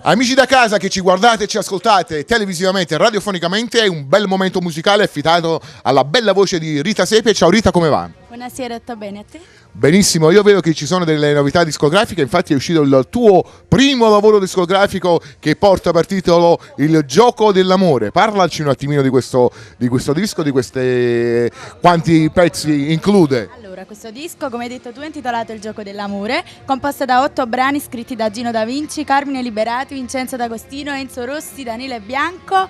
Amici da casa che ci guardate e ci ascoltate televisivamente e radiofonicamente, è un bel momento musicale affidato alla bella voce di Rita Sepe. Ciao Rita, come va? Buonasera, sta bene a te? Benissimo, io vedo che ci sono delle novità discografiche, infatti è uscito il tuo primo lavoro discografico che porta per titolo Il gioco dell'amore. Parlaci un attimino di questo disco, di queste quanti pezzi include. Allora, questo disco, come hai detto tu, è intitolato Il gioco dell'amore, composto da 8 brani scritti da Gino Da Vinci, Carmine Liberato, Vincenzo D'Agostino, Enzo Rossi, Daniele Bianco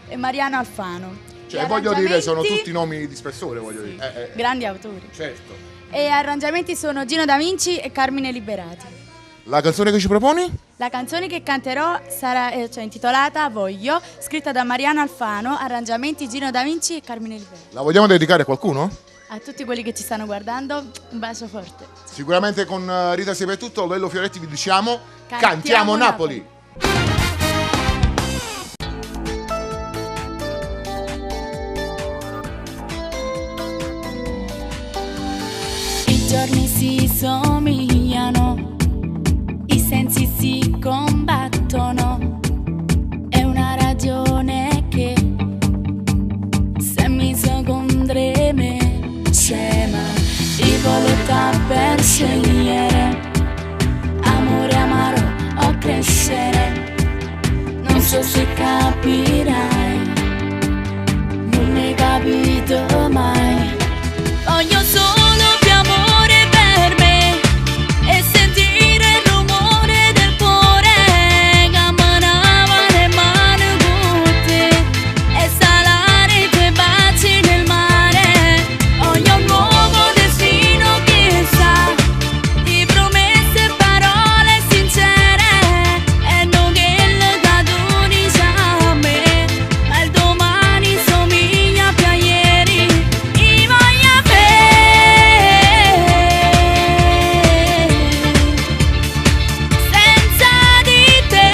e Mariano Alfano. Cioè, voglio dire, sono tutti nomi di spessore, voglio dire. Grandi autori. Certo. E arrangiamenti sono Gino Da Vinci e Carmine Liberati. La canzone che ci proponi? La canzone che canterò sarà intitolata Voglio, scritta da Mariano Alfano, arrangiamenti Gino Da Vinci e Carmine Liberati. La vogliamo dedicare a qualcuno? A tutti quelli che ci stanno guardando, un bacio forte. Sicuramente con Rita Sepe è tutto, Lello Fioretti vi diciamo Cantiamo Napoli. I giorni si somigliano, i sensi si combattono, è una ragione che se mi seconde me scema, i volontà per scegliere, amore amaro o crescere, non so se capirai, non ne hai capito mai, voglio solo più amore per me e sentire il rumore del cuore, camminava le mani tutte e salare i tuoi baci nel mare, voglio un nuovo destino chissà, di promesse e parole sincere e non che le tu dici a me, ma il domani somiglia più a ieri, i voglio senza di te,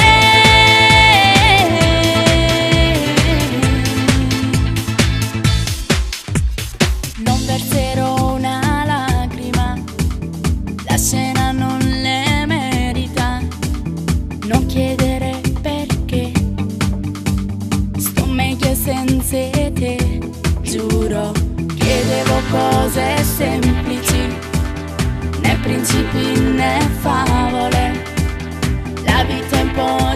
non verserò una lacrima, la scena non le merita, non chiedere perché, sto meglio senza te, giuro, chiedevo cose semplici, né principi né favole, la vita è un po'